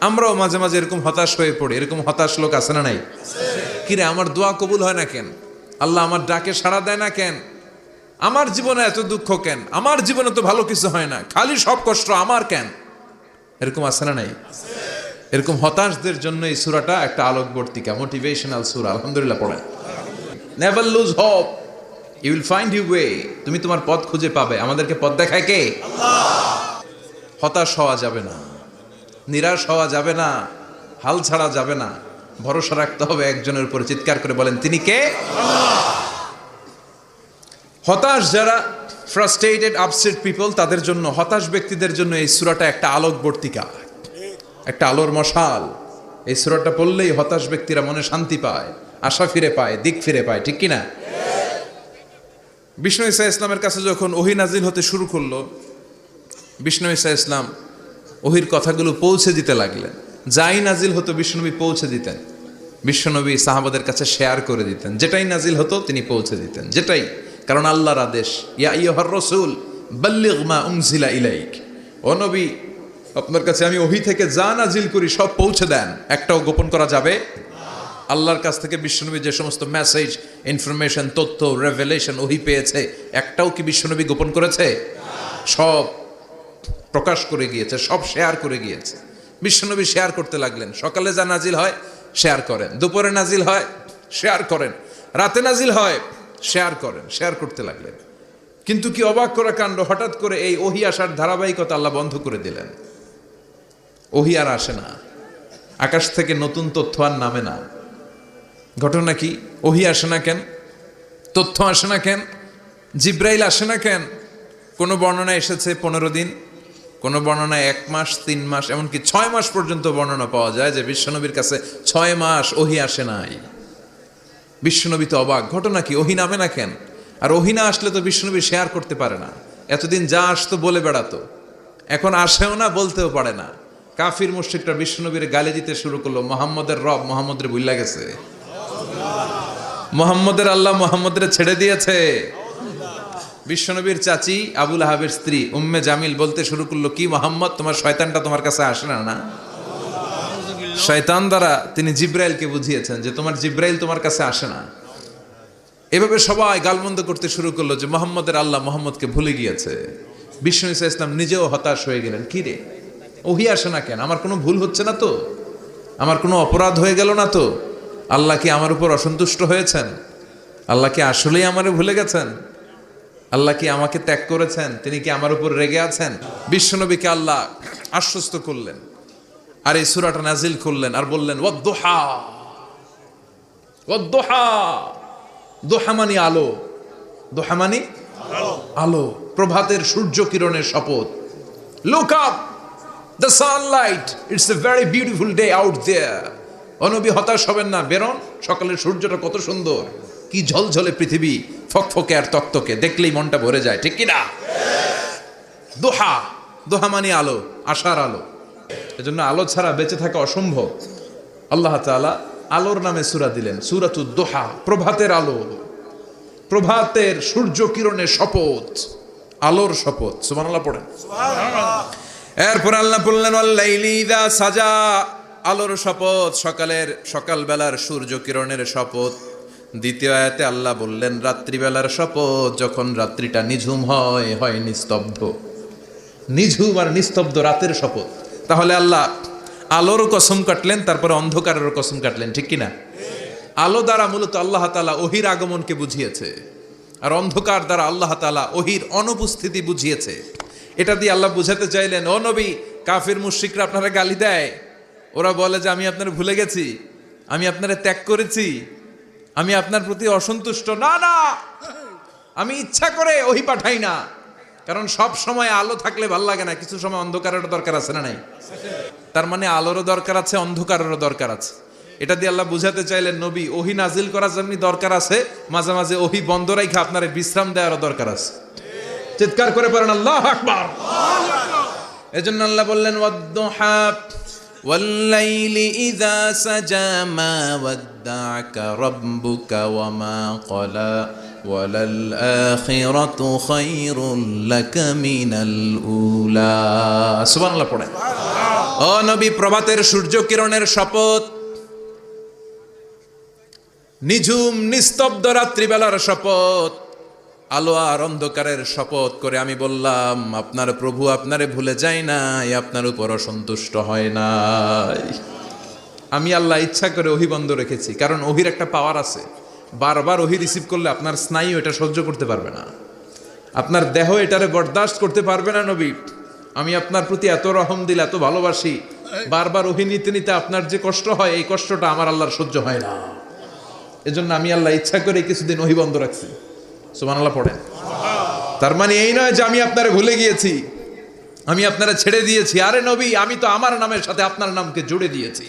আমরাও মাঝে মাঝে এরকম হতাশ হয়ে পড়ি। এরকম হতাশ লোক আছে না নাই? কিরে আমার দোয়া কবুল হয় না কেন? আল্লাহ আমার ডাকে সাড়া দেয় না কেন? আমার জীবনে এত দুঃখ কেন? আমার জীবনে তো ভালো কিছু হয় না, খালি সব কষ্ট আমার কেন? এরকম আছে না নাই? এরকম হতাশদের জন্য এই সূরাটা একটা আলোকবর্তিকা, মোটিভেশনাল সূরা। আলহামদুলিল্লাহ পড়েন। Never lose hope, you will find you way. তুমি তোমার পথ খুঁজে পাবে। আমাদেরকে পথ দেখায় কে? আল্লাহ। হতাশ হওয়া যাবে না, নিরাশ হওয়া যাবে না, হাল ছাড়া যাবে না। ভরসা রাখতে হবে একজনের উপরে। চিৎকার করে বলেন, তিনি কে? আল্লাহ। হতাশ যারা, ফ্রাস্ট্রেটেড আপসেট পিপল, তাদের জন্য, হতাশ ব্যক্তিদের জন্য এই সূরাটা একটা আলোকবর্তিকা, একটা আলোর মশাল। এই সূরাটা পড়লেই হতাশ ব্যক্তিরা মনে শান্তি পায়, আশা ফিরে পায়, দিক ফিরে পায়। ঠিক কিনা? বিষ্ণু ঈসা ইসলামের কাছে যখন ওহী নাজিল হতে শুরু করলো, বিষ্ণু ঈসা ইসলাম ওহির কথাগুলো পৌঁছে দিতে লাগলেন। যাই নাজিল হতো বিশ্বনবী পৌঁছে দিতেন। বিশ্বনবী সাহাবাদের কাছে শেয়ার করে দিতেন। যেটাই নাজিল হতো তিনি পৌঁছে দিতেন, যেটাই। কারণ আল্লাহর আদেশ, ইয়া আইয়ুহার রাসূল বাল্লিগ মা উনজিলা ইলাইক। ও নবী, আপনার কাছে আমি ওহী থেকে যা নাজিল করি সব পৌঁছে দেন, একটাও গোপন করা যাবে না। আল্লাহর কাছ থেকে বিশ্বনবী যে সমস্ত মেসেজ, ইনফরমেশন, তথ্য, রেভেলেশন ওহী পেয়েছে, একটাও কি বিশ্বনবী গোপন করেছে? সব প্রকাশ করে গিয়েছে, সব শেয়ার করে গিয়েছে। বিশ্বনবী শেয়ার করতে লাগলেন। সকালে যা নাজিল হয় শেয়ার করেন, দুপুরে নাজিল হয় শেয়ার করেন, রাতে নাজিল হয় শেয়ার করেন, শেয়ার করতে লাগলেন। কিন্তু কি অবাক করা কাণ্ড, হঠাৎ করে এই ওহী আসার ধারাবাহিকতা আল্লাহ বন্ধ করে দিলেন। ওহী আর আসে না, আকাশ থেকে নতুন তথ্য আর নামে না। ঘটনা কি? ওহী আসে না কেন? তথ্য আসে না কেন? জিব্রাইল আসে না কেন? কোনো বর্ণনা এসেছে 15 দিন, কোনো বর্ণনায় 1 মাস, 3 মাস, এমনকি 6 মাস পর্যন্ত বর্ণনা পাওয়া যায় যে বিশ্বনবীর কাছে 6 মাস ওহী আসে নাই। বিশ্বনবী তো অবাক, ঘটনা কি? ওহী নামে না কেন? আর ওহী না আসলে তো বিশ্বনবী শেয়ার করতে পারে না। এতদিন যা আসতো বলে বেড়াতো, এখন আসেও না, বলতেও পারে না। কাফির মুশরিকরা বিশ্বনবীর গালি দিতে শুরু করলো, মুহাম্মদের রব মুহাম্মদের ভুইলা গেছে, মুহাম্মদের আল্লাহ মুহাম্মদের ছেড়ে দিয়েছে। বিশ্বনবীর চাচি আবু লাহাবের স্ত্রী উম্মে জামিল বলতে শুরু করলো, কি মুহাম্মদ, তোমার শয়তানটা তোমার কাছে আসে না? না, শয়তান দ্বারা তিনি জিব্রাইলকে বুঝিয়েছেন যে তোমার জিব্রাইল তোমার কাছে আসে না। এভাবে সবাই গালমন্দ করতে শুরু করলো যে মুহাম্মদের আল্লাহ মুহাম্মদকে ভুলে গিয়েছে। বিষ্ণু ঈসা ইসলাম নিজেও হতাশ হয়ে গেলেন। কি রে, ওহী আসে না কেন? আমার কোনো ভুল হচ্ছে না তো? আমার কোনো অপরাধ হয়ে গেল না তো? আল্লাহ কি আমার উপর অসন্তুষ্ট হয়েছেন? আল্লাহ কি আসলেই আমারে ভুলে গেছেন? আল্লাহ কি আমাকে ত্যাগ করেছেন? তিনি কি আমার উপর রেগে আছেন? বিশ্বনবীকে আল্লাহ আশ্বস্ত করলেন, আর এই সূরাটা নাজিল করলেন, আর বললেন ওয়াদ-দুহা। ওয়াদ-দুহা, দুহা মানে আলো, দুহা মানে আলো, প্রভাতের সূর্য কিরণের শপথ। Look up, the sunlight, it's a very beautiful day out there. ও নবী, হতাশ হবেন না, বেরোন, সকালের সূর্যটা কত সুন্দর, কি ঝলঝলে পৃথিবী, ফকফকে আর তকতকে, দেখলেই মনটা ভরে যায়। ঠিক কি না? দোহা, দোহা মানে আলো, আশার আলো। এজন্য আলো ছাড়া বেঁচে থাকা অসম্ভব। আল্লাহ তাআলা আলোর নামে সূরা দিলেন, সূরাতুদ দোহা, প্রভাতের আলো, প্রভাতের সূর্য কিরণের শপথ, আলোর শপথ। সুবহানাল্লাহ পড়েন। সুবহানাল্লাহ। এরপর আল্লাহ বললেন ওয়াল লাইলি ইযা সাজা, আলোর শপথ, সকালবেলার সূর্য কিরণের শপথ। দ্বিতীয় আয়াতে আল্লাহ বললেন রাত্রিবেলার শপথ, যখন রাত্রিটা নিঝুম হয় নিস্তব্ধ। নিঝুম আর নিস্তব্ধ রাতের শপথ। তাহলে আল্লাহ আলোর কসম কাটলেন, তারপরে অন্ধকারের কসম কাটলেন। ঠিক কিনা? আলো দ্বারা মূলত আল্লাহ তাআলা ওহীর আগমনকে বুঝিয়েছে, আর অন্ধকার দ্বারা আল্লাহ তাআলা ওহীর অনুপস্থিতি বুঝিয়েছে। এটা দিয়ে আল্লাহ বুঝাতে চাইলেন, ও নবী, কাফির মুশরিকরা আপনারা গালি দেয়, ওরা বলে যে আমি আপনারা ভুলে গেছি, আমি আপনারা ত্যাগ করেছি, আমি আপনার প্রতি অসন্তুষ্ট। না না, আমি ইচ্ছা করে ওহী পাঠাই না। কারণ সব সময় আলো থাকলে ভাল লাগে না, কিছু সময় অন্ধকারেরও দরকার আছে না নাই? তার মানে আলোরও দরকার আছে, অন্ধকারেরও দরকার আছে। এটা দিয়ে আল্লাহ বুঝাতে চাইলেন, নবী, ওহী নাজিল করার যেমনি দরকার আছে, মাঝে মাঝে ওহী বন্ধ রাখা আপনার বিশ্রাম দেওয়ারও দরকার আছে। চিৎকার করে পড়েন আল্লাহু আকবার। এজন্য আল্লাহ বললেন ওয়াদ-দুহা ওয়াল-লাইলি ইযা সাজা মা ওয়াদ্দা'আকা রাব্বুকা ওয়া মা ক্বালা ওয়ালাল আখিরাতু খায়রুল লাকা মিনাল উলা। সুবহানাল্লাহ পড়েন। ও নবী, প্রভাতের সূর্য কিরণের শপথ, নিঝুম নিস্তব্ধ রাত্রিবেলার শপথ, আলো আর অন্ধকারের শপথ করে আমি বললাম, আপনার প্রভু আপনারে ভুলে যায় নাই, আপনার উপর অসন্তুষ্ট হয় নাই। আমি আল্লাহ ইচ্ছা করে ওহী বন্ধ রেখেছি, কারণ ওহির একটা পাওয়ার আছে। বারবার ওহী রিসিভ করলে আপনার স্নায়ু এটা সহ্য করতে পারবে না, আপনার দেহ এটারে বরদাস্ত করতে পারবে না। নবী, আমি আপনার প্রতি এত রহম দিল, এত ভালোবাসি, বারবার ওহী নিতে নিতে আপনার যে কষ্ট হয়, এই কষ্টটা আমার আল্লাহর সহ্য হয় না। এজন্য আমি আল্লাহ ইচ্ছা করে কিছুদিন ওহী বন্ধ রাখছি। সুবহানাল্লাহ পড়েন। তার মানে এই নয় যে আমি আপনারে ভুলে গিয়েছি, আমি আপনারা ছেড়ে দিয়েছি। আরে নবী, আমি তো আমার নামের সাথে আপনার নামকে জুড়ে দিয়েছি।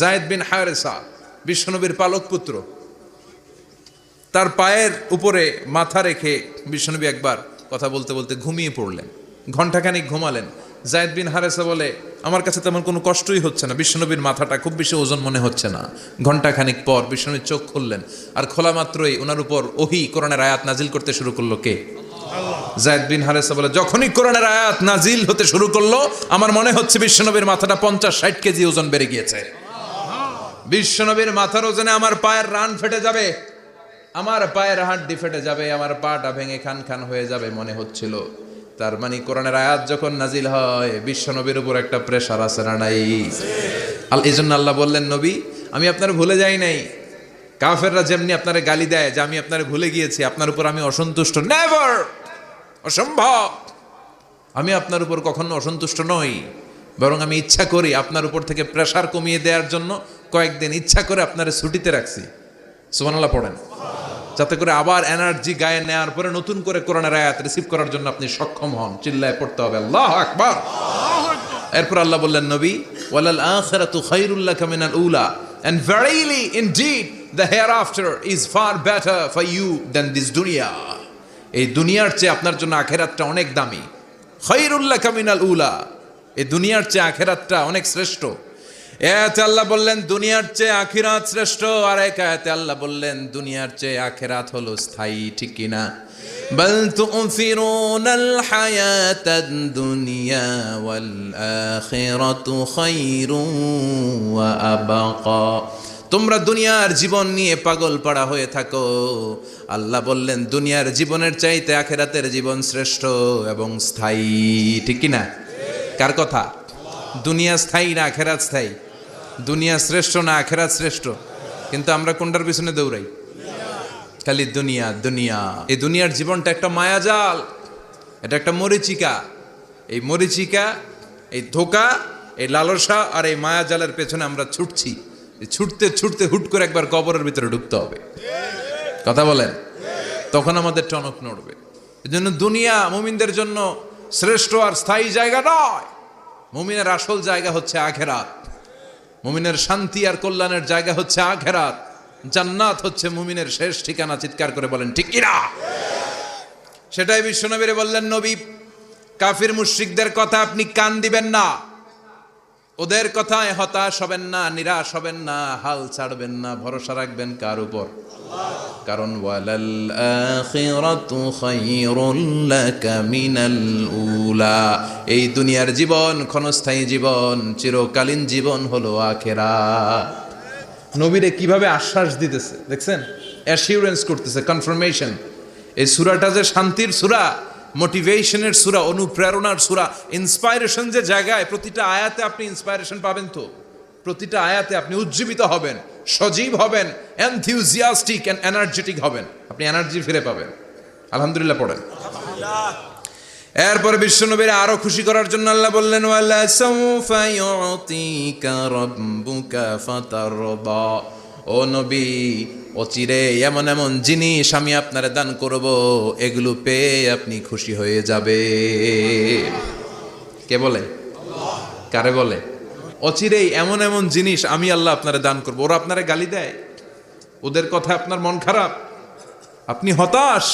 যায়েদ বিন হারেসা, বিশ্বনবীর পালক পুত্র, তার পায়ের উপরে মাথা রেখে বিশ্বনবী একবার কথা বলতে বলতে ঘুমিয়ে পড়লেন। ঘণ্টাখানিক ঘুমালেন। যায়েদ বিন হারেসা বলে, আমার কাছে তেমন কোনো কষ্টই হচ্ছে না, বিশ্বনবীর মাথাটা খুব বেশি ওজন মনে হচ্ছে না। ঘণ্টাখানিক পর বিশ্বনবীর চোখ খুললেন, আর খোলা মাত্রই ওনার উপর ওহী কোরআনের আয়াত নাজিল করতে শুরু করলো। কে? যায়েদ বিন হারেসা বলে, যখনই কোরআনের আয়াত নাজিল হতে শুরু করলো, আমার মনে হচ্ছে বিশ্বনবীর মাথাটা 50-60 কেজি ওজন বেড়ে গিয়েছে। বিশ্বনবীর মাথার ওজনে আমার পায়ের রান ফেটে যাবে, আমার পায়ের হাড্ডি ফেটে যাবে, আমার পাটা ভেঙে খান খান হয়ে যাবে মনে হচ্ছিল। তার মানে কোরআনের আয়াত যখন নাজিল হয়, বিশ্বনবীর উপর একটা প্রেশার আছে না নাই? এই জন্য আল্লাহ বললেন, নবী, আমি আপনার ভুলে যাই নাই। কাফেররা যেমনি আপনারে গালি দেয় যে আমি আপনারে ভুলে গিয়েছি, আপনার উপর আমি অসন্তুষ্ট, নেভার, অসম্ভব। আমি আপনার উপর কখনো অসন্তুষ্ট নই, বরং আমি ইচ্ছা করি আপনার উপর থেকে প্রেশার কমিয়ে দেওয়ার জন্য কয়েকদিন ইচ্ছা করে আপনারে ছুটিতে রাখছি। সুবহানাল্লাহ পড়েন, যাতে করে আবার এনার্জি গায়ে নেওয়ার পরে নতুন করে কোরআনের আয়াত রিসিভ করার জন্য আপনি সক্ষম হন। চিল্লায় পড়তে হবে আল্লাহু আকবার। এরপর আল্লাহ বললেন, নবী, ওয়ালাল আখিরাতু খায়রুল লাকা মিনাল উলা, and verily indeed the hereafter is far better for you than this dunya. এই দুনিয়ার চেয়ে আপনার জন্য আখিরাতটা অনেক দামি। খায়রুল লাকা মিনাল উলা, এই দুনিয়ার চেয়ে আখিরাতটা অনেক শ্রেষ্ঠ। এতে আল্লাহ বললেন দুনিয়ার চেয়ে আখিরাত শ্রেষ্ঠ, আর এক আয়াতে আল্লাহ বললেন দুনিয়ার চেয়ে আখিরাত হলো স্থায়ী। ঠিক কিনা? বাল তুফিরুনাল হায়াতাদ দুনিয়া ওয়াল আখিরাতু খায়রুন ওয়া আবকা। তোমরা দুনিয়ার জীবন নিয়ে পাগল পাড়া হয়ে থাকো, আল্লাহ বললেন দুনিয়ার জীবনের চাইতে আখিরাতের জীবন শ্রেষ্ঠ এবং স্থায়ী। ঠিক কিনা? কার কথা? দুনিয়া স্থায়ী না আখিরাত স্থায়ী? দুনিয়া শ্রেষ্ঠ না আখিরাত শ্রেষ্ঠ? কিন্তু আমরা কোনটার পিছনে দৌড়াই? খালি দুনিয়া দুনিয়া। এই দুনিয়ার জীবনটা একটা মায়াজাল, এটা একটা মরিচিকা। এই মরিচিকা, এই ধোঁকা, এই লালসা আর এই মায়াজালের পেছনে আমরা ছুটছি। ছুটতে ছুটতে হুট করে একবার কবরের ভিতরে ঢুকতে হবে। কথা বলেন, তখন আমাদের টনক নড়বে। এই জন্য দুনিয়া মুমিনদের জন্য শ্রেষ্ঠ আর স্থায়ী জায়গা নয়। মুমিনের আসল জায়গা হচ্ছে আখিরাত। মুমিনের শান্তি আর কল্যাণের জায়গা হচ্ছে আখিরাত। জান্নাত হচ্ছে মুমিনের শেষ ঠিকানা। চিৎকার করে বলেন ঠিক কিনা? সেটাই বিশ্বনবীরে বললেন, নবী, কাফির মুশরিকদের কথা আপনি কান দিবেন না, ওদের কথায় হতাশ হবেন না, নিরাশ হবেন না, হাল ছাড়বেন না, ভরসা রাখবেন কার উপর? কারণ ওয়ালাল আখিরাতু খায়রুল লাকা মিনাল উলা, এই দুনিয়ার জীবন ক্ষণস্থায়ী জীবন, চিরকালীন জীবন হলো আখিরাত। নবীরে কিভাবে আশ্বাস দিতেছে দেখছেন, অ্যাসিউরেন্স করতেছে, কনফার্মেশন। এই সূরাটা যে শান্তির সূরা, মোটিভেশনের সূরা, অনুপ্রেরণার সূরা, ইন্সপাইরেশন যে জায়গায়, প্রতিটা আয়াতে আপনি ইন্সপাইরেশন পাবেন। তো প্রতিটা আয়াতে আপনি উজ্জীবিত হবেন, সজীব হবেন, এনথিউজিয়াস্টিক এন্ড এনার্জেটিক হবেন, আপনি এনার্জি ফিরে পাবেন। আলহামদুলিল্লাহ পড়েন। এরপরে বিশ্বনবীর আরো খুশি করার জন্য আল্লাহ বললেন, ওয়ালা সাউফা ইউতিকা রাব্বুকা ফাতারদা। ও নবী, অচিরে এমন এমন জিনিস আমি আপনারে দান করব, এগুলো পেয়ে আপনি খুশি হয়ে যাবে। কে বলে? কারে বলে? অচিরেই এমন এমন জিনিস আমি আল্লাহ আপনারে দান করব। ওরা আপনারে গালি দেয়, ওদের কথা আপনার মন খারাপ, আপনি হতাশ,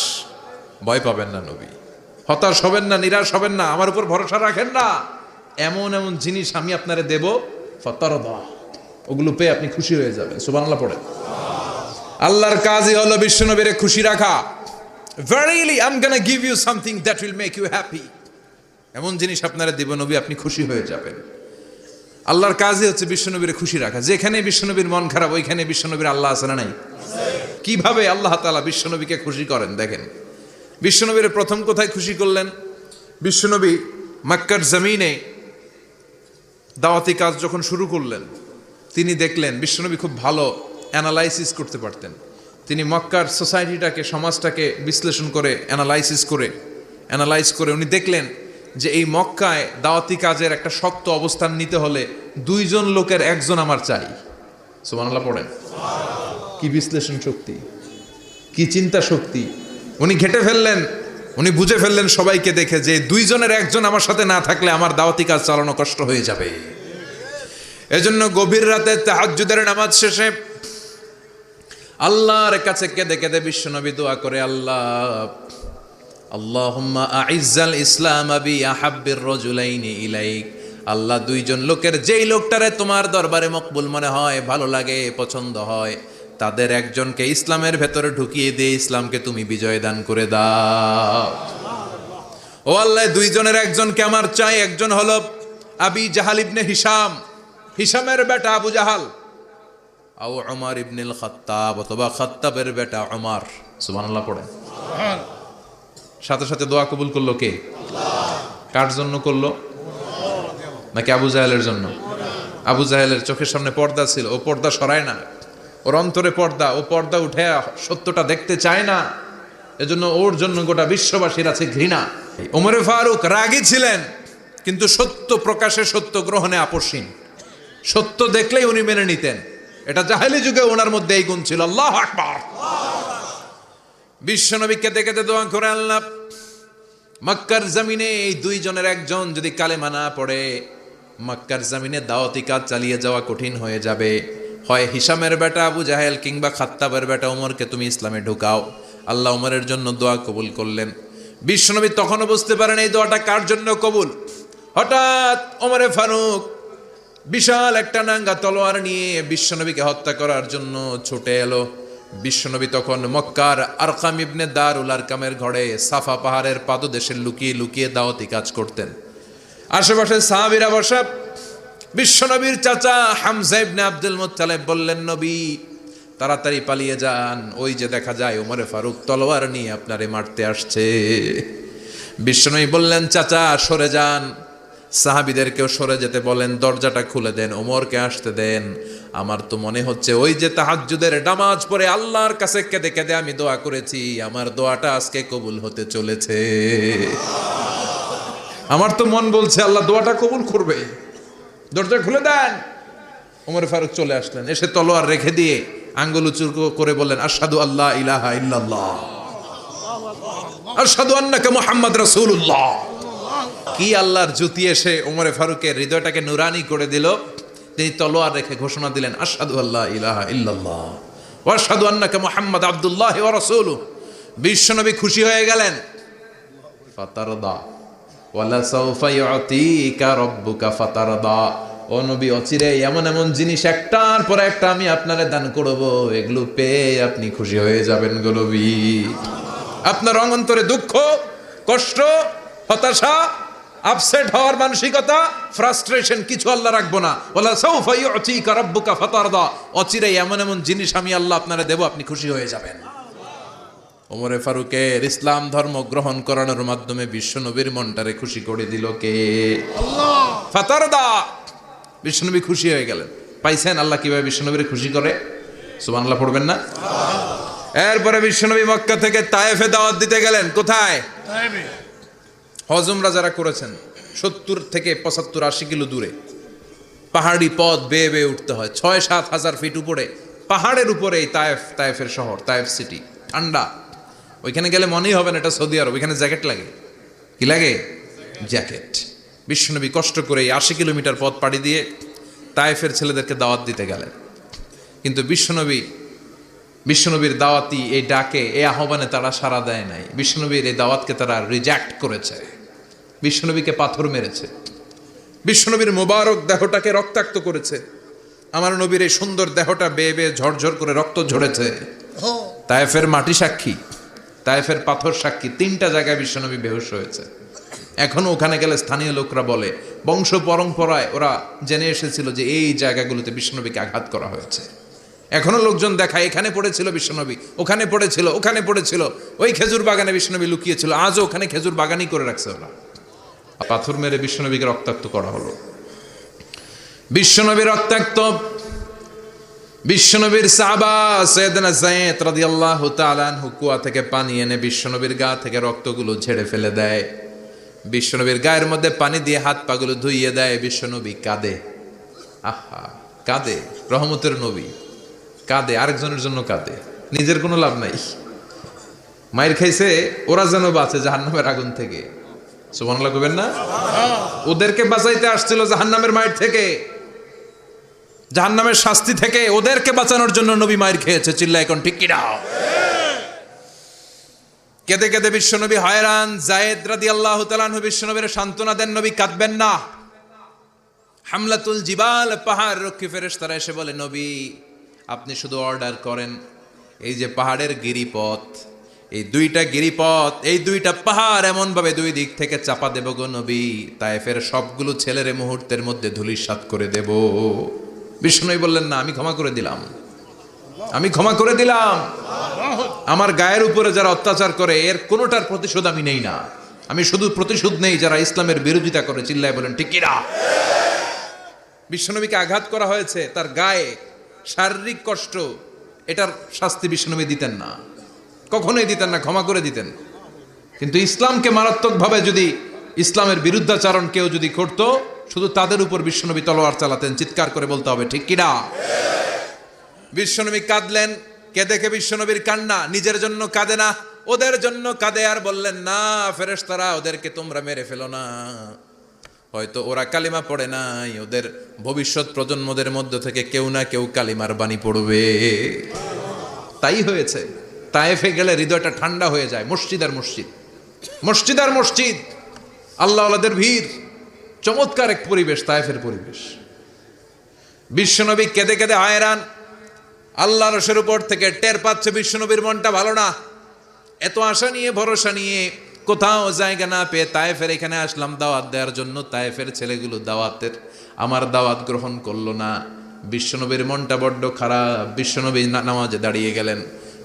ভয় পাবেন না নবী, হতাশ হবেন না, নিরাশ হবেন না, আমার উপর ভরসা রাখেন না। এমন এমন জিনিস আমি আপনারে দেব, ফাতারদা, ওগুলো পেয়ে আপনি খুশি হয়ে যাবেন। সুবহানাল্লাহ পড়েন। আল্লাহর কাজই হলো বিশ্বনবীরে খুশি রাখা। Verily I'm gonna give you something that will make you happy. এমন জিনিস আপনারা দেব নবী, আপনি খুশি হয়ে যাবেন। আল্লাহর কাজই হচ্ছে বিশ্বনবীর খুশি রাখা। যেখানে বিশ্বনবীর মন খারাপ ওইখানে বিশ্বনবীর আল্লাহ আছে না নাই? কিভাবে আল্লাহ তাআলা বিশ্বনবীকে খুশি করেন দেখেন। বিশ্বনবীর প্রথম কোথায় খুশি করলেন? বিশ্বনবী মক্কার জমিনে দাওয়াতি কাজ যখন শুরু করলেন, তিনি দেখলেন বিশ্বনবী খুব ভালো অ্যানালাইসিস করতে পারতেন। তিনি মক্কার সোসাইটিটাকে, সমাজটাকে বিশ্লেষণ করে অ্যানালাইজ করে উনি দেখলেন যে এই মক্কায় দাওয়াতি কাজের একটা শক্ত অবস্থান নিতে হলে 2 জন লোকের 1 জন আমার চাই। সুবহানাল্লাহ পড়েন। কি বিশ্লেষণ শক্তি, কি চিন্তা শক্তি! উনি ঘেটে ফেললেন, উনি বুঝে ফেললেন সবাইকে দেখে যে 2 জনের 1 জন আমার সাথে না থাকলে আমার দাওয়াতি কাজ চালানো কষ্ট হয়ে যাবে। এজন্য গভীর রাতে তাহাজ্জুদের নামাজ শেষে আল্লাহর কাছে কেঁদে কেঁদে বিশ্বনবী দোয়া করে, আল্লাহুম্মা আইজ্জাল ইসলাম বি আহাব্বির রাজুলাইনি ইলাইক। আল্লাহ 2 জন লোকের, যেই লোকটারে তোমার দরবারে মকবুল মনে হয়, ভালো লাগে, পছন্দ হয়, তাদের একজনকে ইসলামের ভেতরে ঢুকিয়ে দিয়ে ইসলামকে তুমি বিজয় দান করে দাও। ও আল্লাহ, 2 জনের 1 জনকে আমার চাই। একজন হলো আবি জাহাল ইবনে হিশাম, হিশামের বেটা আবু জাহাল, আও উমর ইবনুল খাত্তাব, অথবা খাত্তাবের বেটা উমর। সুবহানাল্লাহ পড়েন। সাথে সাথে দোয়া কবুল করলো কে? আল্লাহ। কার জন্য করলো? নাকি আবু জাহেলের জন্য? আবু জাহেলের চোখের সামনে পর্দা ছিল, ও পর্দা সরায় না। ওর অন্তরে পর্দা, ও পর্দা উঠে সত্যটা দেখতে চায় না। এজন্য ওর জন্য গোটা বিশ্ববাসীর আছে ঘৃণা। ওমরে ফারুক রাগী ছিলেন, কিন্তু সত্য প্রকাশে, সত্য গ্রহণে আপোষহীন। সত্য দেখলেই উনি মেনে নিতেন। এটা জাহেলি যুগে ওনার মধ্যে এই গুণ ছিল। আল্লাহু আকবার। বিশ্বনবী কেঁদে কেঁদে দোয়া করে, আল্লাহ, মক্কার জমিনে এই 2 জনের 1 জন যদি কালেমা না পড়ে, মক্কার জমিনে দাওয়াতি কাজ চালিয়ে যাওয়া কঠিন হয়ে যাবে। হয় হিশামের বেটা আবু জাহেল কিংবা খাত্তাবের বেটা ওমরকে তুমি ইসলামে ঢুকাও। আল্লাহ ওমরের জন্য দোয়া কবুল করলেন। বিশ্বনবী তখনও বুঝতে পারেন এই দোয়াটা কার জন্য কবুল। হঠাৎ ওমরে ফারুক বিশাল একটা নাঙ্গা তলোয়ার নিয়ে বিশ্বনবীকে হত্যা করার জন্য ছুটে এলো। বিশ্বনবী তখন মক্কার আরকাম ইবনে দারুল আরকামের ঘরে সাফা পাহাড়ের পাদদেশে লুকিয়ে লুকিয়ে দাওয়াতি কাজ করতেন। আশেপাশে সাহাবীরা বসা। বিশ্বনবীর চাচা হামজা ইবনে আব্দুল মুত্তালিব বললেন, নবী তাড়াতাড়ি পালিয়ে যান, ওই যে দেখা যায় ওমরে ফারুক তলোয়ার নিয়ে আপনারে মারতে আসছে। বিশ্বনবী বললেন, চাচা সরে যান। সাহাবীদেরকেও সরে যেতে বলেন, দরজাটা খুলে দেন, ওমরকে আসতে দেন। আমার তো মনে হচ্ছে ওই যে তাহাজ্জুদের নামাজ পড়ে আল্লাহর কাছে কেঁদে কেঁদে আমি দোয়া করেছি, আমার দোয়াটা আজকে কবুল হতে চলেছে। আমার তো মন বলছে আল্লাহ দোয়াটা কবুল করবে। দরজা খুলে দেন। ওমর ফারুক চলে আসলেন, এসে তলোয়ার রেখে দিয়ে আঙ্গুল উঁচু করে বললেন, আশহাদু আল্লা ইলাহা ইল্লাল্লাহ, আশহাদু আন্নাকা মুহাম্মদ রাসূলুল্লাহ। কি আল্লাহর জ্যোতি এসে ওমরে ফারুকের হৃদয়টাকে নুরানি করে দিল। তিনি তলোয়ার রেখে ঘোষণা দিলেন, আশহাদু আল্লা ইলাহা ইল্লাল্লাহ ওয়া আশহাদু আন্নাকা মুহাম্মদ আবদুল্লাহ ওয়া রাসূলুহু। বিশ্বনবী খুশি হয়ে গেলেন। ফাতারদা ওয়ালা সাউফা ইউতিকা রাব্বুকা ফাতারদা। ও নবী, অচিরে এমন এমন জিনিস একটার পর একটা আমি আপনারে দান করব, এগুলো পেয়ে আপনি খুশি হয়ে যাবেন গো নবী। আপনার অন্তরে দুঃখ, কষ্ট, হতাশা, আপসেট হওয়ার মানসিকতা, ফ্রাস্ট্রেশন কিছু আল্লাহ রাখবো না। ওয়ালা সাউফা ইউতিকা রাব্বুকা ফাতারদা। অচিরে এমন এমন জিনিস আমি আল্লাহ আপনারে দেব, আপনি খুশি হয়ে যাবেন। ওমরে ফারুকের ইসলাম ধর্ম গ্রহণ করানোর মাধ্যমে বিশ্বনবীর মনটারে খুশি করে দিল কে? আল্লাহ। ফাতারদা। বিশ্বনবী খুশি হয়ে গেলেন। পাইছেন আল্লাহ কিভাবে বিশ্বনবীরে খুশি করে? সুবহানাল্লাহ পড়বেন না? এরপরে বিশ্বনবী মক্কা থেকে তায়েফে দাওয়াত দিতে গেলেন। কোথায়? তায়েফে। হজ উমরা যারা করেছেন 70 থেকে 75 80 কিলো দূরে পাহাড়ি পথ বেয়ে বেয়ে উঠতে হয়। 6-7 হাজার ফিট উপরে পাহাড়ের উপরে এই তায়েফের শহর, তায়েফ সিটি। ঠান্ডা। ওইখানে গেলে মনেই হবে না এটা সৌদি আরব। ওইখানে জ্যাকেট লাগে। কি লাগে? জ্যাকেট। বিশ্বনবী কষ্ট করে 80 কিলোমিটার পথ পাড়ি দিয়ে তায়েফের ছেলেদেরকে দাওয়াত দিতে গেলেন। কিন্তু বিশ্বনবীর দাওয়াতি এই ডাকে, এই আহ্বানে তারা সাড়া দেয় নাই। বিশ্বনবীর এই দাওয়াতকে তারা রিজেক্ট করেছে। বিশ্বনবীকে পাথর মেরেছে। বিশ্বনবীর মোবারক দেহটাকে রক্তাক্ত করেছে। আমার নবীর এই সুন্দর দেহটা বেয়ে বেয়ে ঝরঝর করে রক্ত ঝরেছে। তায়েফের মাটি সাক্ষী, তায়েফের পাথর সাক্ষী। 3টা জায়গায় বিশ্বনবী বেহুশ হয়েছে। এখনো ওখানে গেলে স্থানীয় লোকরা বলে, বংশ পরম্পরায় ওরা জেনে এসেছিল যে এই জায়গাগুলোতে বিশ্বনবীকে আঘাত করা হয়েছে। এখনো লোকজন দেখায় এখানে পড়েছিল বিশ্বনবী, ওখানে পড়েছিল, ওখানে পড়েছিল, ওই খেজুর বাগানে বিশ্বনবী লুকিয়েছিল, আজও ওখানে খেজুর বাগানই করে রাখছে ওরা। পাথর মেরে বিশ্বনবীকে রক্তাক্ত করা হলো। বিশ্বনবী রক্তাক্ত। বিশ্বনবীর সাহাবা সাইয়েদনা যায়েদ রাদিয়াল্লাহু তাআলা আনহু কুয়া থেকে পানি এনে বিশ্বনবীর গা থেকে রক্তগুলো ঝেড়ে ফেলে দেয়। বিশ্বনবীর গায়ের মধ্যে পানি দিয়ে হাত পাগুলো ধুইয়ে দেয়। বিশ্বনবী কাঁদে, আহা কাঁদে, রহমতের নবী কাঁদে, আরেকজনের জন্য কাঁদে, নিজের কোনো লাভ নাই। মায়ের খাইছে, ওরা যেন বাঁচে জাহান্নামের আগুন থেকে। সুবহানাল্লাহ কইবেন না? ওদেরকে বাঁচাইতে আসছিল জাহান্নামের মায়ের থেকে, জাহান্নামের শাস্তি থেকে, ওদেরকে বাঁচানোর জন্য নবী মায়ের খেয়েছে। চিল্লায় এখন ঠিক কিনা? কেঁদে কেঁদে বিশ্বনবী হয়রান। যায়েদ রাদিয়াল্লাহু তাআলা আনহু বিশ্বনবীর সান্ত্বনা দেন, নবী কাঁদবেন না। হামলাতুল জিবাল, পাহাড় রক্ষী ফেরেশতারা এসে বলে, নবী আপনি শুধু অর্ডার করেন, এই যে পাহাড়ের গিরিপথ, এই দুইটা গিরিপথ, এই দুইটা পাহাড় এমন ভাবে দুই দিক থেকে চাপা দেব গো নবী, তায়েফের সবগুলো ছেলেরে মুহূর্তের মধ্যে ধূলিসাৎ করে দেব। বিষ্ণুই বললেন, না আমি ক্ষমা করে দিলাম, আমি ক্ষমা করে দিলাম। আমার গায়ের উপরে যারা অত্যাচার করে এর কোনোটার প্রতিশোধ আমি নেই না, আমি শুধু প্রতিশোধ নেই যারা ইসলামের বিরোধিতা করে। চিল্লায় বলেন ঠিক কিনা? বিশ্বনবীকে আঘাত করা হয়েছে, তার গায়ে শারীরিক কষ্ট, এটার শাস্তি বিশ্বনবী দিতেন না, কখনোই দিতেন না, ক্ষমা করে দিতেন। কিন্তু ইসলামকে মারাত্মকভাবে যদি ইসলামের বিরুদ্ধাচারণ কেউ যদি করতো, শুধু তাদের উপর বিশ্বনবী তলোয়ার চালাতেন। চিৎকার করে বলতে হবে ঠিক কিনা? বিশ্বনবী কাঁদলেন। কে দেখে বিশ্বনবীর কান্না, নিজের জন্য কাঁদে না, ওদের জন্য কাঁদে। আর বললেন, না ফেরেশতারা ওদেরকে তোমরা মেরে ফেলো না, হয়তো ওরা কালিমা পড়ে নাই, ওদের ভবিষ্যৎ প্রজন্মদের মধ্য থেকে কেউ না কেউ কালিমার বাণী পড়বে। তাই হয়েছে। তায়েফে গেলে হৃদয়টা ঠান্ডা হয়ে যায়। মসজিদ আর মসজিদ, মসজিদ আর মসজিদ, আল্লাহ আল্লাহদের ভিড়, চমৎকার এক পরিবেশ তায়েফের পরিবেশ। বিশ্বনবী কেঁদে কেঁদে হয়রান। আল্লাহ রসের উপর থেকে টের পাচ্ছে বিশ্বনবীর মনটা ভালো না। এত আশা নিয়ে ভরসা নিয়ে কোথাও জায়গা না পেয়ে তায়েফের এখানে আসলাম দাওয়াত দেওয়ার জন্য। তায়েফের ছেলেগুলো আমার দাওয়াত গ্রহণ করলো না। বিশ্বনবীর মনটা বড্ড খারাপ। বিশ্বনবী নামাজে দাঁড়িয়ে গেলেন।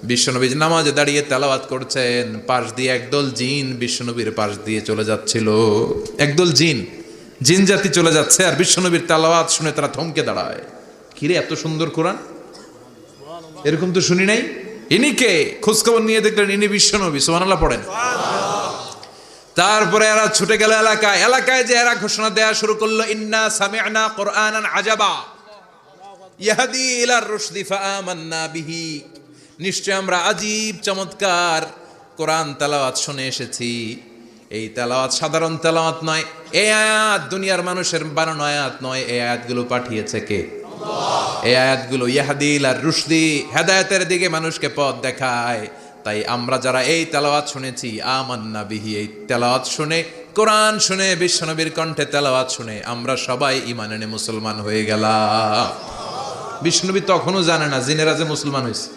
বিশ্বনবী নামাজে দাঁড়িয়ে তেলাওয়াত করছেন, পাশ দিয়ে একদল জিন বিশ্বনবীর পাশ দিয়ে চলে যাচ্ছিল। একদল জিন জাতি চলে যাচ্ছে, আর বিশ্বনবীর তেলাওয়াত শুনে তারা থমকে দাঁড়ায়। কিরে এত সুন্দর কোরআন, এরকম তো শুনি নাই। ইনি কে? খোঁজখবর নিয়ে দেখলেন ইনি বিশ্বনবী। সুবহানাল্লাহ পড়েন। তারপরে এরা ছুটে গেল এলাকায়। এলাকায় যে এরা ঘোষণা দেয়া শুরু করলো, ইন্না সামি'না কুরআনান আজাবা ইয়াহদি ইলার রুশদি ফাআমান্না বিহি, নিশ্চয় আমরা আজীব চমৎকার কোরআন তেলাওয়াত শুনে এসেছি। এই তেলাওয়াত সাধারণ তেলাওয়াত নয়, এই আয়াত দুনিয়ার মানুষের বানানো আয়াত নয়। এই আয়াতগুলো পাঠিয়েছে কে? এই আয়াতগুলো ইয়াহদি ইলার রুশদি, হেদায়েতের দিকে মানুষকে পথ দেখায়। তাই আমরা যারা এই তেলাওয়াত শুনেছি, আমান্না বিহি, এই তেলাওয়াত শুনে, কোরআন শুনে, বিশ্বনবীর কণ্ঠে তেলাওয়াত শুনে আমরা সবাই ঈমান এনে মুসলমান হয়ে গেলাম। বিশ্বনবী তখনও জানে না জিনেরা যে মুসলমান হয়েছে।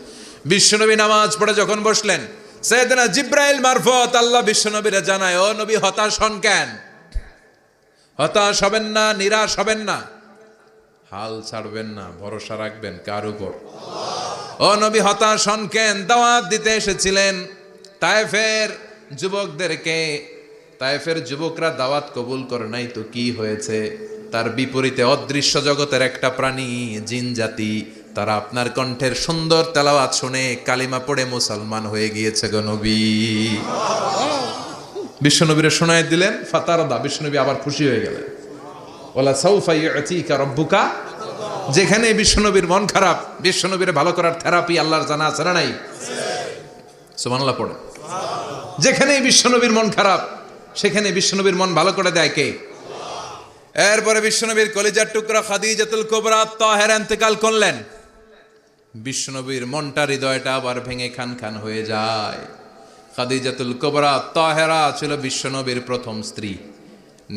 বিশ্বনবী নামাজ পড়ে যখন বসলেন, সাইয়েদনা জিব্রাইল মারফত আল্লাহ বিশ্বনবীরে জানায়, ও নবী হতাশ হন কেন? হতাশ হবেন না, নিরাশ হবেন না, হাল ছাড়বেন না, ভরসা রাখবেন কার উপর? ও নবী হতাশ হন কেন? দাওয়াত দিতে এসেছিলেন তায়েফের যুবকদেরকে। তায়েফের যুবকরা দাওয়াত কবুল করে নাই তো কি হয়েছে? তার বিপরীতে অদৃশ্য জগতের একটা প্রাণী, জিন জাতি, তারা আপনার কণ্ঠের সুন্দর তেলাওয়াত শুনে কালিমা পড়ে মুসলমান হয়ে গিয়েছে গো নবী। বিশ্বনবীরে শোনায় দিলেন। ফাতারদা, বিশ্বনবী আবার খুশি হয়ে গেলেন। ওয়ালা সাউফা ইউতিকা রাব্বুকা, যেখানে বিশ্বনবীর মন খারাপ, বিশ্বনবীরে ভালো করার থেরাপি আল্লাহর জানা আছে না নাই? সুবহানাল্লাহ পড়ে। যেখানে বিশ্বনবীর মন খারাপ, সেখানে বিশ্বনবীর মন ভালো করে দেয় কে? এরপরে বিশ্বনবীর কলিজার টুকরা খাদিজাতুল কুবরা তাহেরা ইন্তেকাল করলেন। বিশ্বনবীর মনটা, হৃদয়টা আবার ভেঙে খান খান হয়ে যায়। খাদিজাতুল কুবরা তাহেরা ছিল বিশ্বনবীর প্রথম স্ত্রী।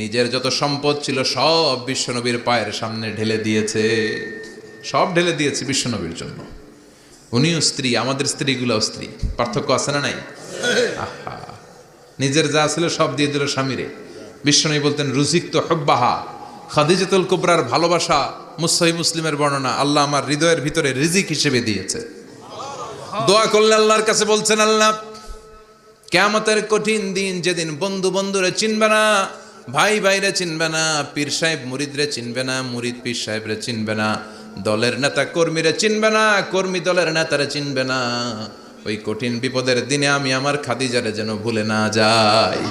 নিজের যত সম্পদ ছিল সব বিশ্বনবীর পায়ের সামনে ঢেলে দিয়েছে, সব ঢেলে দিয়েছে বিশ্বনবীর জন্য। উনিও স্ত্রী, আমাদের স্ত্রীগুলোও স্ত্রী, পার্থক্য আছে না নাই? আহা, নিজের যা ছিল সব দিয়ে দিল স্বামীরে। বিশ্বনবী বলতেন রুজিকতু হুব্বাহা, খাদিজাতুল কুবরার ভালোবাসা সহিহ মুসলিমের বর্ণনা, আল্লাহ আমার হৃদয়ের ভিতরে রিজিক হিসেবে দিয়েছে। দোয়া করলে আল্লাহর কাছে বলছেন, আল্লাহ কিয়ামতের কঠিন দিন, যেদিন বন্ধু বন্ধুরে চিনবে না, ভাই ভাইরে চিনবে না, পীর সাহেব মুরিদরে চিনবে না, মুরিদ পীর সাহেবরে চিনবে না, দলের নেতা কর্মীরে চিনবে না, কর্মী দলের নেতারে চিনবে না, ওই কঠিন বিপদের দিনে আমি আমার খাদিজারে যেন ভুলে না যাই।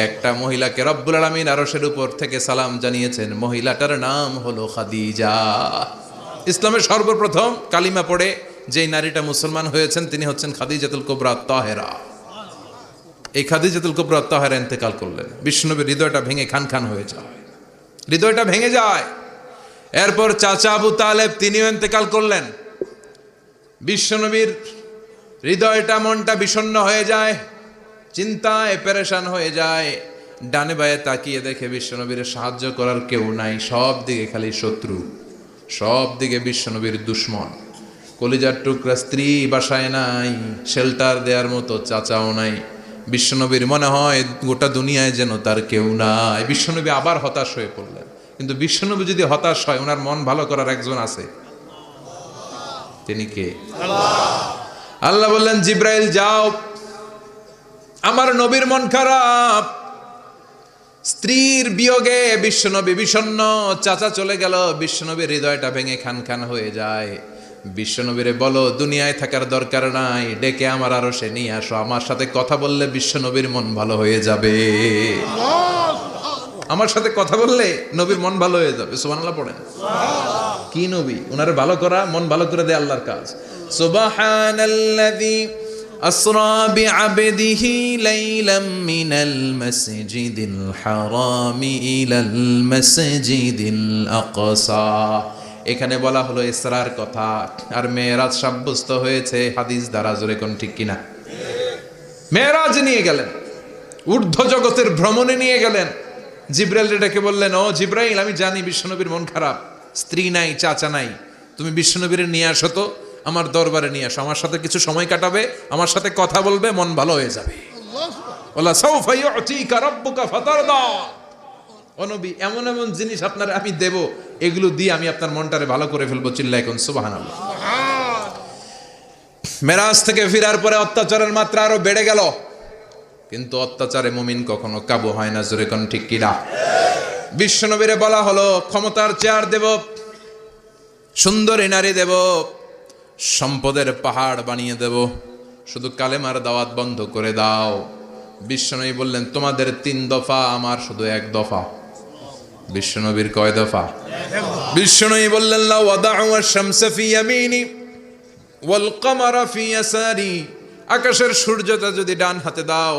একটা মহিলাকে রব্বুল আলামিন আরশের উপর থেকে সালাম জানিয়েছেন, মহিলাটার নাম হলো খাদিজা। ইসলামের সর্বপ্রথম কালিমা পড়ে যেই নারীটা মুসলমান হয়েছেন তিনি হচ্ছেন খাদিজাতুল কুবরা তাহেরা। এই খাদিজাতুল কুবরা তাহেরা ইন্তেকাল করলেন, বিশ্বনবীর হৃদয়টা ভেঙে খান খান হয়ে যায়, হৃদয়টা ভেঙে যায়। এরপর চাচা আবু তালেব তিনিও ইন্তেকাল করলেন, বিশ্বনবীর হৃদয়টা মনটা বিষণ্ণ হয়ে যায়, চিন্তায় পেরেশান হয়ে যায়। ডানে বায়ে তাকিয়ে দেখে বিশ্বনবীর সাহায্য করার কেউ নাই, সব দিকে খালি শত্রু, সব দিকে বিশ্বনবীর দুশ্মন। কলিজার টুকরা স্ত্রী বাসায় নাই, শেল্টার দেওয়ার মতো চাচাও নাই। বিশ্বনবীর মনে হয় গোটা দুনিয়ায় যেন তার কেউ নাই। বিশ্বনবী আবার হতাশ হয়ে পড়লেন, কিন্তু বিশ্বনবী যদি হতাশ হয়, ওনার মন ভালো করার একজন আছে, তিনি কে? আল্লাহ বললেন, জিব্রাইল যাও, আমার নবীর মন খারাপ, স্ত্রীর বিয়োগে বিশ্বনবী বিষণ্ণ, চাচা চলে গেল, বিশ্বনবীর হৃদয়টা ভেঙে খান খান হয়ে যায়। বিশ্বনবীরে বলো দুনিয়ায় থাকার দরকার নাই, ডেকে আমার আরশে নিয়ে আসো, আমার সাথে কথা বললে বিশ্বনবীর মন ভালো হয়ে যাবে। আমার সাথে কথা বললে নবীর মন ভালো হয়ে যাবে। সুবহানাল্লাহ পড়েন। কি নবী, ওনারে ভালো করা, মন ভালো করে দেয় আল্লাহর কাজ। সুবহানাল্লাযী আসরা বিআবদিহি লাইলাম মিনাল মাসজিদিল হারামি ইলাল মাসজিদিল আকসা। এখানে বলা হলো ইসরার কথা, আর মেরাজ সাব্যস্ত হয়েছে হাদিস দ্বারা। জোরে কোন ঠিক কিনা? মেরাজ নিয়ে গেলেন, ঊর্ধ্ব জগতের ভ্রমণে নিয়ে গেলেন। জিব্রাইল ডেকে বললেন, ও জিব্রাইল, আমি জানি বিশ্বনবীর মন খারাপ, স্ত্রী নাই, চাচা নাই, তুমি বিশ্বনবীর নিয়ে আসো তো, আমার দরবারে নিয়ে আসো, আমার সাথে কিছু সময় কাটাবে, আমার সাথে কথা বলবে, মন ভালো হয়ে যাবে। ওয়ালা সাউফা ইউতিকা রাব্বুকা ফাতারদা। ও নবী, এমন এমন জিনিস আপনার আমি দেব, এগুলো দিয়ে আমি আপনার মনটারে ভালো করে ফেলবো। চিল্লায় কোন সুবহানাল্লাহ। মেরাজ থেকে ফিরার পরে অত্যাচারের মাত্রা আরো বেড়ে গেল, কিন্তু অত্যাচারে মুমিন কখনো কাবু হয় না। জোরে কোন ঠিক কিনা? বিশ্বনবীরে বলা হলো, ক্ষমতার চেয়ার দেব, সুন্দরী নারী দেব, সম্পদের পাহাড় বানিয়ে দেব, শুধু কালেমার দাওয়াত বন্ধ করে দাও। বিশ্বনবী বললেন, তোমাদের 3 দফা, আমার শুধু 1 দফা। বিশ্বনবীর কয় দফা? বিশ্বনবী বললেন, লা ওয়াদাউ আশ-শামসা ফি ইয়ামিনি ওয়াল কামারা ফি ইয়াসারি। আকাশের সূর্যটা যদি ডান হাতে দাও,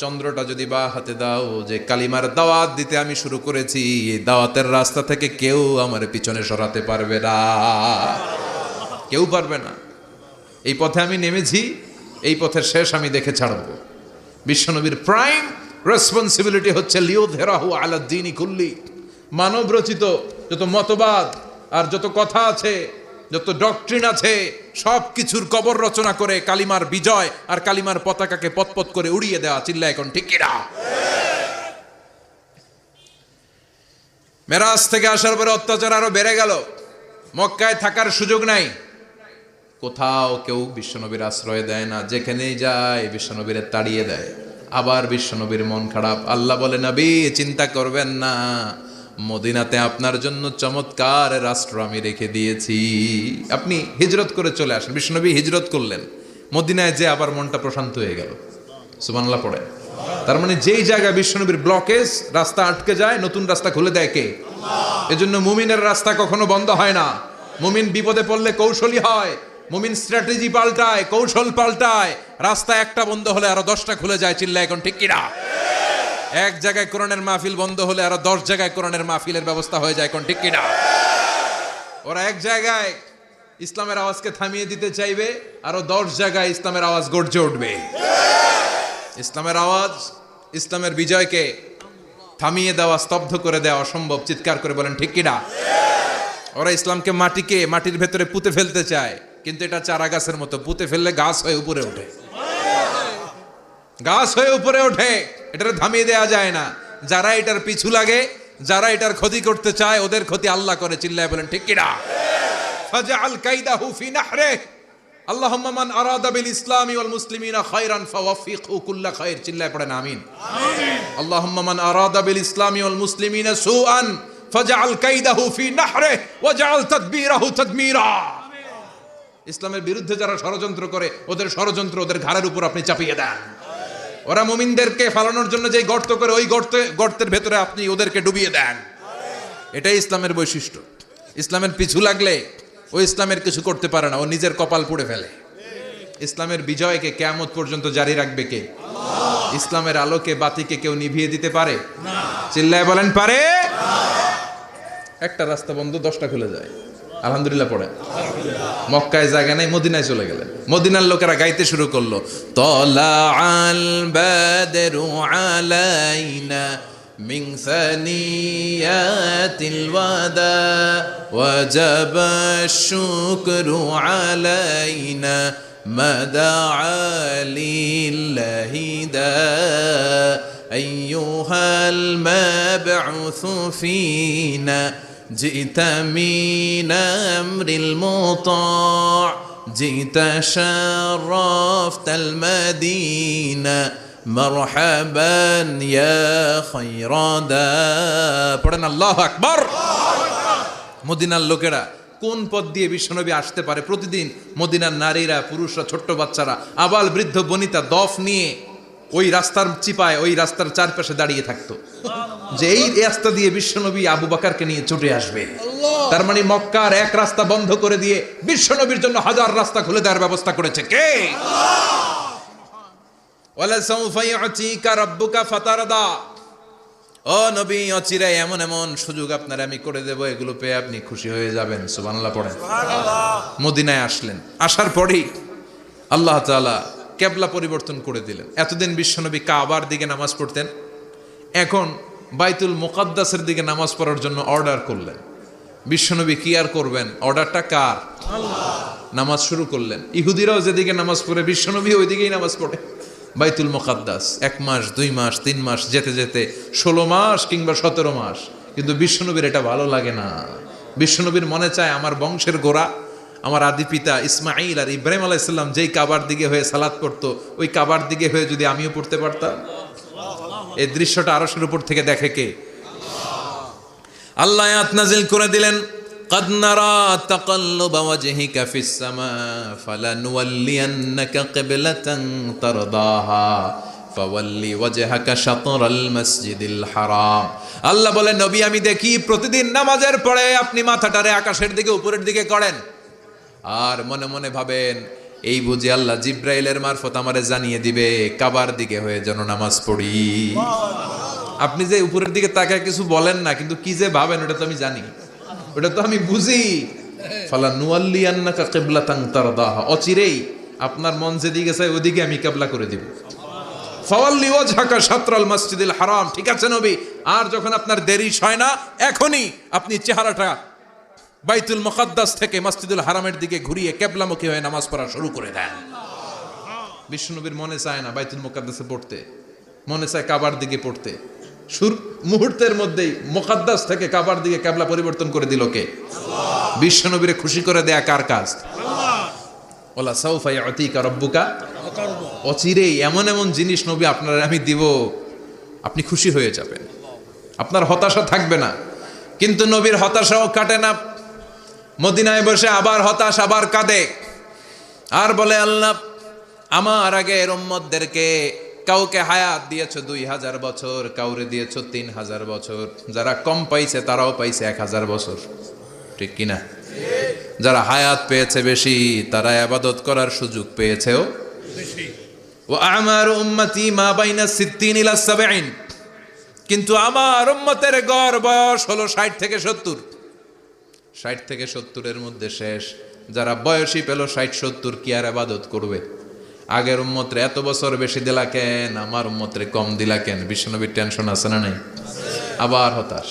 চন্দ্রটা যদি বা হাতে দাও, যে কালিমার দাওয়াত দিতে আমি শুরু করেছি, এই দাওয়াতের রাস্তা থেকে কেউ আমার পিছনে সরাতে পারবে না, কেউ পারবে না। এই পথে আমি নেমেছি, এই পথের শেষ আমি দেখে ছাড়ব। বিশ্বনবীর প্রাইম রেসপন্সিবিলিটি হচ্ছে লিউযহিরাহু আলা দ্বীনি কুল্লি। মানব রচিত যত মতবাদ আর যত কথা আছে, যত ডক্ট্রিন আছে, সব কিছুর কবর রচনা করে কালিমার বিজয় আর কালিমার পতাকাকে পতপত করে উড়িয়ে দেওয়া। চিল্লায় এখন ঠিক কিনা? মেরাজ থেকে আসার পরে অত্যাচার আরো বেড়ে গেল, মক্কায় থাকার সুযোগ নাই, কোথাও কেউ বিশ্বনবীর আশ্রয় দেয় না, যেখানেই যায় বিশ্বনবীর তাড়িয়ে দেয়। আবার বিশ্বনবীর মন খারাপ। আল্লাহ বলে, নবী চিন্তা করবেন না, মদিনাতে আপনার জন্য চমৎকার রাষ্ট্র আমি রেখে দিয়েছি, আপনি হিজরত করে চলে আসেন। বিশ্বনবী হিজরত করলেন, মদিনায় যে আবার মনটা প্রশান্ত হয়ে গেল। সুবহানাল্লাহ পড়ে। তার মানে যেই জায়গায় বিশ্বনবীর ব্লকেজ, রাস্তা আটকে যায়, নতুন রাস্তা খুলে দেয় কে? এজন্য মুমিনের রাস্তা কখনো বন্ধ হয় না। মুমিন বিপদে পড়লে কৌশলী হয়, মুমিন স্ট্র্যাটেজি পাল্টায়, কৌশল পাল্টায়। রাস্তা একটা বন্ধ হলে আরো 10টা খুলে যায়। চিল্লায় এখন ঠিক কিনা? এক জায়গায় কোরআনের মাহফিল বন্ধ হলে আরো 10 জায়গায় কোরআনের মাহফিলের ব্যবস্থা হয়ে যায়। কোন ঠিক কিনা? ওরা এক জায়গায় ইসলামের আওয়াজকে থামিয়ে দিতে চাইবে, আরো 10 জায়গায় ইসলামের আওয়াজ গর্জে উঠবে। ইসলামের আওয়াজ, ইসলামের বিজয়কে থামিয়ে দেওয়া, স্তব্ধ করে দেওয়া অসম্ভব। চিৎকার করে বলেন ঠিক কিনা? ওরা ইসলামকে মাটির ভেতরে পুঁতে ফেলতে চায়, কিন্তু এটা চারা গাছের মতো, পুঁতে ফেললে গাছ হয়ে উপরে ওঠে, গাছ হয়ে উপরে ওঠে, এটা থামিয়ে দেওয়া যায় না। যারা এটার পিছু লাগে, যারা এটার ক্ষতি করতে চায়, ওদের ক্ষতি আল্লাহ করে। চিল্লায় বলেন ঠিক কিনা? ফাজআল কাইদাহু ফি নাহরিহি আল্লাহুম্মা মান আরাদা বিল ইসলামি ওয়াল মুসলিমিনা খায়রান ফাওয়াফিকহু কুল্লা খায়র। চিল্লায় পড়েন আমিন। আমিন। আল্লাহুম্মা মান আরাদা বিল ইসলামি ওয়াল মুসলিমিনা সুআন ফাজআল কাইদাহু ফি নাহরিহি ওয়াজআল তাদবীরাহু তাদমীরা। ইসলামের বিরুদ্ধে যারা ষড়যন্ত্র করে, ওদের ষড়যন্ত্র ওদের ঘাড়ের উপর আপনি চাপিয়ে দেন। ওরা মুমিনদেরকে ফালানোর জন্য যে গর্ত করে, ওই গর্তের ভেতরে আপনি ওদেরকে ডুবিয়ে দেন। এটাই ইসলামের বৈশিষ্ট্য। ইসলামের পিছু লাগলে ও ইসলামের কিছু করতে পারে না, ও নিজের কপাল পুড়ে ফেলে। ইসলামের বিজয়কে কিয়ামত পর্যন্ত জারি রাখবে কে? আল্লাহ। ইসলামের আলোকে বাতিকে কেউ নিভিয়ে দিতে পারে না। চিল্লায় বলেন পারে না। একটা রাস্তা বন্ধ, 10টা খুলে যায়। আলহামদুলিল্লাহ পড়ে। মক্কায় জায়গা নাই, মদিনায় চলে গেলেন। মদিনার লোকেরা গাইতে শুরু করলো, তলা আল বাদরু আলাইনা মিন সানিয়াতিল ওয়াদা ওয়াজাবা শুকরু আলাইনা মাদা লিল্লাহি দা আইয়ুহাল মাবউসু ফিনা جئت من أمر المطاع جئت شرفت المدينة مرحبا يا خير دا পড়েন আল্লাহু আকবার। মদিনার লোকেরা কোন পথ দিয়ে বিশ্বনবী আসতে পারে? প্রতিদিন মদিনার নারীরা, পুরুষরা, ছোট্ট বাচ্চারা, আবাল বৃদ্ধ বনিতা দফ নিয়ে ওই রাস্তার চিপায়, ওই রাস্তার চারপাশে দাঁড়িয়ে থাকতো যে এই রাস্তা দিয়ে বিশ্বনবী আবু বকরকে নিয়ে ছুটে আসবে। তার মানে মক্কার এক রাস্তা বন্ধ করে দিয়ে বিশ্বনবীর জন্য হাজার রাস্তা খুলে দেওয়ার ব্যবস্থা করেছে কে? ওয়ালা সাউফা ইউতিকা রাব্বুকা ফাতারদা। ও নবী, অচিরে এমন এমন সুযোগ আপনার আমি করে দেব, এগুলো পেয়ে আপনি খুশি হয়ে যাবেন। সুবহানাল্লাহ পড়েন। মদিনায় আসলেন, আসার পরেই আল্লাহ তাআলা কেবলা পরিবর্তন করে দিলেন। এতদিন বিশ্বনবী কাবার দিকে নামাজ পড়তেন, এখন বাইতুল মুকাদ্দাসের দিকে নামাজ পড়ার জন্য অর্ডার করলেন। বিশ্বনবী কি আর করবেন, অর্ডারটা কার? আল্লাহ। নামাজ শুরু করলেন। ইহুদিরাও যেদিকে নামাজ পড়ে, বিশ্বনবী ওইদিকেই নামাজ পড়ে। বাইতুল মুকাদ্দাস 1 মাস 2 মাস 3 মাস যেতে যেতে 16 মাস কিংবা 17 মাস, কিন্তু বিশ্বনবীর এটা ভালো লাগে না। বিশ্বনবীর মনে চায় আমার বংশের গোড়া, আমার আদি পিতা ইসমাইল আর ইব্রাহিম আলাইহিস সালাম যেই কাবার দিকে হয়ে সালাত করতো, ওই কাবার দিকে হয়ে যদি আমিও পড়তে পারতাম। এই দৃশ্যটা আরশের উপর থেকে দেখে কে? আল্লাহ আয়াত নাযিল করে দিলেন, قد نرى تقلب وجهك في السماء فلنولينك قبلة ترضاها فولي وجهك شطر المسجد الحرام। আল্লাহ বলেন, নবী আমি দেখি প্রতিদিন নামাজের পরে আপনি মাথাটারে আকাশের দিকে, উপরের দিকে করেন, আর মনে মনে ভাবেন এই বুঝি আল্লাহ জিব্রাইলের মারফত আমারে জানিয়ে দিবে কাবার দিকে হয়ে যেন নামাজ পড়ি। আপনি যে উপরের দিকে তাকায় কিছু বলেন না, কিন্তু কি যে ভাবেন ওটা তো আমি জানি, ওটা তো আমি বুঝি। ফালা নুয়াল্লিয়ান্নাকা কিবলাতান তারদাহা, অচিরেই আপনার মন যেদিকে চায় ওদিকে আমি কিবলা করে দিব। ফাওয়াল্লি ওয়াজহাকা শাতরাল মসজিদিল হারাম। ঠিক আছে নবী, আর যখন আপনার দেরি হয় না, এখনই আপনি চেহারাটা বাইতুল মুকাদ্দাস থেকে মসজিদুল হারামের দিকে ঘুরিয়ে কিবলামুখী হয়ে নামাজ পড়া শুরু করে দেন। বিশ্বনবীর মনে চায় না বাইতুল মুকাদ্দাসে পড়তে, মনে চায় কাবার দিকে পড়তে। মুহূর্তের মধ্যেই মুকাদ্দাস থেকে কাবার দিকে কিবলা পরিবর্তন করে দিল কে? আল্লাহ। বিশ্বনবীরে খুশি করে দেয়া কার কাজ? আল্লাহ। ওয়ালা সাউফা ইউতিকা রাব্বুকা, অচিরেই এমন এমন জিনিস নবী আপনার আমি দিব, আপনি খুশি হয়ে যাবেন, আপনার হতাশা থাকবে না। কিন্তু নবীর হতাশাও কাটে না। মদিনায় বসে আবার হতাশ, আবার কাঁদে, আর বলে আল্লাহ আমার আগের উম্মতদেরকে কাউকে হায়াত দিয়েছো 2000 বছর, কাউরে দিয়েছো 3000 বছর, যারা কম পাইছে তারাও পাইছে 1000 বছর, ঠিক কিনা? যারা হায়াত পেয়েছে বেশি, তারা ইবাদত করার সুযোগ পেয়েছেও বেশি। ওয়া আমারু উম্মতি মা বাইনা 60 ইলা 70, কিন্তু আমার উম্মতের গড় বয়স হলো 60 থেকে 70। 60 থেকে 70-এর মধ্যে শেষ। যারা বয়সী পেল 60-70, কি আর ইবাদত করবে? আগের উম্মতরে এত বছর বেশি দিলা কেন, আমার উম্মতরে কম দিলা কেন? বিশ্বনবীর টেনশন আছে না নাই? আবার হতাশ,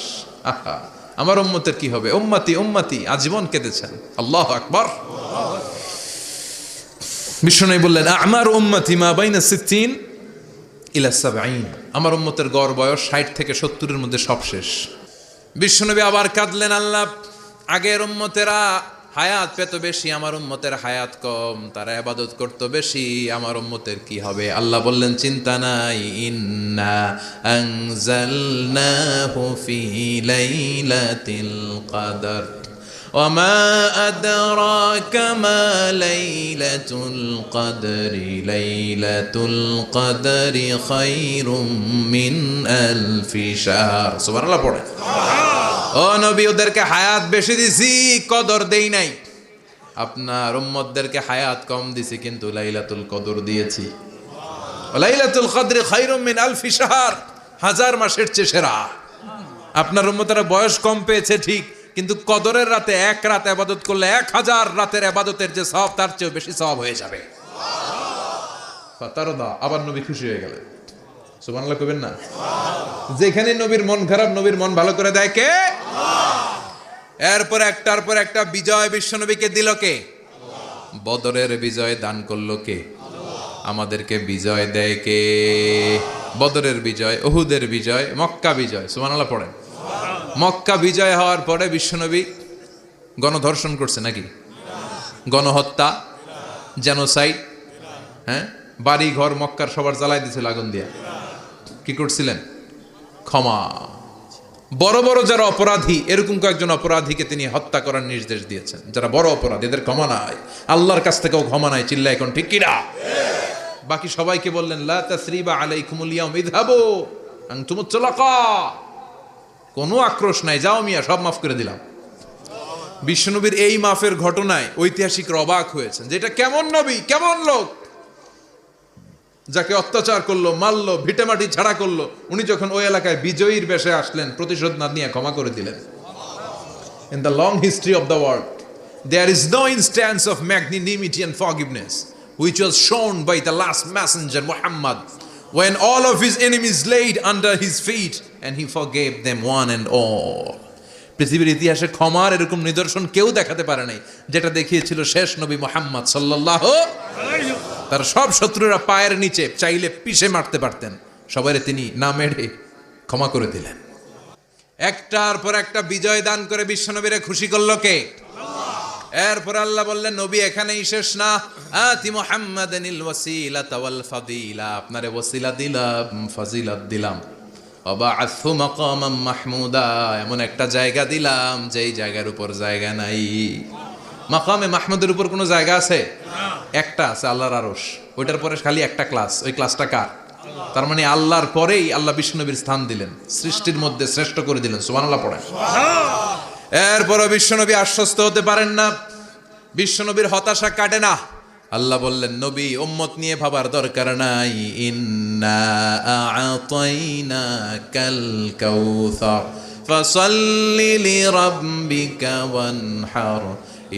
আহা আমার উম্মতের কি হবে? উম্মতি উম্মতি আজীবন কেঁদেছেন। আল্লাহু আকবার। বিশ্বনবী বললেন আমার উম্মতি মা বাইনা 60 ইলা 70, আমার উম্মতের গড় বয়স 60 থেকে 70-এর মধ্যে সব শেষ। বিশ্বনবী আবার কাঁদলেন, আল্লাহ আগের উম্মতেরা হায়াত পেত বেশি, আমার উম্মতের হায়াত কম, তারা ইবাদত করতো বেশি, আমার উম্মতের কি হবে? আল্লাহ বললেন চিন্তা নাই, ইন্না আনজালনাহু ফি লাইলাতিল কদর ওয়ামা আদরাকা মা লাইলাতুল কদরি লাইলাতুল কদরি খায়রুম মিন আলফি শাহর। সুবহানাল্লাহ পড়ে। ও নবী, ওদেরকে হায়াত বেশি দিছি, কদর দেই নাই। আপনার উম্মতদেরকে হায়াত কম দিছি, কিন্তু লাইলাতুল কদর দিয়েছি। লাইলাতুল কদরি খায়রুম মিন আলফি শাহর, 1000 মাসের চেয়ে সেরা। আপনার উম্মতেরা বয়স কম পেয়েছে ঠিক, কিন্তু কদরের রাতে এক রাত ইবাদত করলে 1000 রাতের ইবাদতের যে সওয়াব, তার চেয়ে বেশি সওয়াব হয়ে যাবে। ফাতারদা, আবার নবী খুশি হয়ে গেলেন। সুবহানাল্লাহ কইবেন না? যেখানে নবীর মন খারাপ, নবীর মন ভালো করে দেয় কে? এরপর একটার পর একটা বিজয় বিশ্বনবীকে দিল কে? বদরের বিজয় দান করলো কে? আমাদেরকে বিজয় দেয় কে? বদরের বিজয়, উহুদের বিজয়, মক্কা বিজয়। সুবহানাল্লাহ পড়েন। মক্কা বিজয় হওয়ার পরে বিশ্বনবী গণধর্ষণ করছে নাকি? গণহত্যা, জেনোসাইড, হ্যাঁ, বাড়ি ঘর মক্কার সবার জ্বালাই দিয়েছিল আগুন দিয়া। কি করছিলেন? ক্ষমা। বড় বড় যারা অপরাধী, এরকম কয়েকজন অপরাধীকে তিনি হত্যা করার নির্দেশ দিয়েছেন। যারা বড় অপরাধী, এদের ক্ষমা নাই, আল্লাহর কাছ থেকেও ক্ষমা নাই। চিল্লা এখন ঠিক কিনা? বাকি সবাইকে বললেন লা তাসরিবা আলাইকুমুল ইয়াউম ইযহাবু আনতুমুত তুলাকা, কোনো আক্রোশ নাই, যাও মিয়া, সব মাফ করে দিলাম। বিশ্বনবীর এই মাফের ঘটনায় ঐতিহাসিকরা অবাক হয়েছেন, যে এটা কেমন নবী, কেমন লোক, যাকে অত্যাচার করলো, মারলো, ভিটেমাটি ছাড়া করলো, উনি যখন ওই এলাকায় বিজয়ীর বেশে আসলেন, প্রতিশোধ না নিয়ে ক্ষমা করে দিলেন। In the long history of the world, there is no instance of magnanimity and forgiveness which was shown by the last messenger Muhammad, when all of his enemies laid under his feet and he forgave them one and all. পৃথিবীর ইতিহাসে ক্ষমার এরকম নিদর্শন কেউ দেখাতে পারে নাই, যেটা দেখিয়েছিল শেষ নবী মুহাম্মদ সাল্লাল্লাহু আলাইহি ওয়াসাল্লাম। তার সব শত্রুরা পায়ের নিচে চাইলে পিষে মারতে পারতেন, সবাইরে তিনি না মেরে ক্ষমা করে দিলেন। একটার পর একটা বিজয় দান করে বিশ্বনবীরে খুশি করলো কে? এরপর আল্লাহ বললেন, নবী এখানেই শেষ না, আতি মুহাম্মাদানিল ওয়াসিলাতা ওয়াল ফাদিলা, আপনারে ওয়াসিলা দিলাম, ফাজিলাত দিলাম, ওয়াবা'আথহু মাকামান মাহমুদা, এমন একটা জায়গা দিলাম যেই জায়গার উপর জায়গা নাই। মাকামে মাহমুদের উপর কোনো জায়গা আছে? একটা আছে, আল্লাহর আরশ। ওইটার পরে খালি একটা ক্লাস, ওই ক্লাসটা কার? তার মানে আল্লাহর পরেই আল্লাহ বিশ্বনবীর স্থান দিলেন, সৃষ্টির মধ্যে শ্রেষ্ঠ করে দিলেন। সুবহানাল্লাহ পড়েন। এরপরও বিশ্বনবী আশ্বস্ত হতে পারেন না, বিশ্বনবীর হতাশা কাটে না। আল্লাহ বললেন, নবী উম্মত নিয়ে ভাবার দরকার নাই, ইন্না আ'তাইনাকাল কাউসার ফাসাল্লি লিরাব্বিকা ওয়ানহার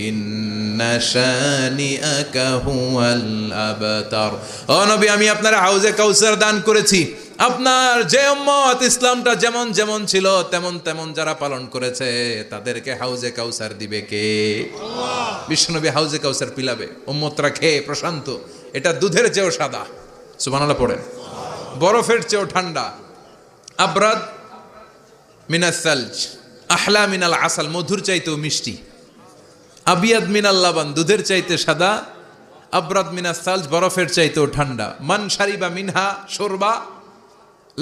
ইন্না শানিআকা হুয়াল আবতার। ও নবী, আমি আপনার হাউজে কাউসার দান করেছি। আপনার যে উম্মত ইসলামটা যেমন যেমন ছিল তেমন তেমন যারা পালন করেছে, তাদেরকে হাউজে কাউসার দিবে কে? আল্লাহ। বিশ্বনবী হাউজে কাউসার পিলাবে, উম্মতরা খেয়ে প্রশান্ত। এটা দুধের চেয়েও সাদা, সুবহানাল্লাহ পড়েন, বরফের চেয়েও ঠান্ডা, আবরাদ মিনাস সালজ আহলা মিনাল আসাল, মধুর চাইতেও মিষ্টি, আবিয়াদ মিনাল লাবান, দুধের চাইতে সাদা, আবরাদ মিনাস সালজ, বরফের চাইতেও ঠান্ডা। মান শারিবা মিনহা শরবা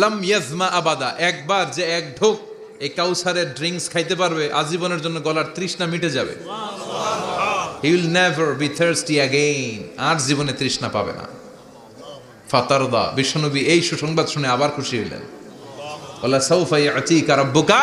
লাম ইয়াজমা আবাদা, একবার যে এক ঢোক এই কাউসারের ড্রিঙ্কস খাইতে পারবে, আজীবনের জন্য গলার তৃষ্ণা মিটে যাবে। He will never be thirsty again, আর জীবনে তৃষ্ণা পাবে না। ফাতারদা, বিশ্বনবী এই সুসংবাদ শুনে আবার খুশি হইলেন। ওয়ালা সাউফা ইয়াতিকা রাব্বুকা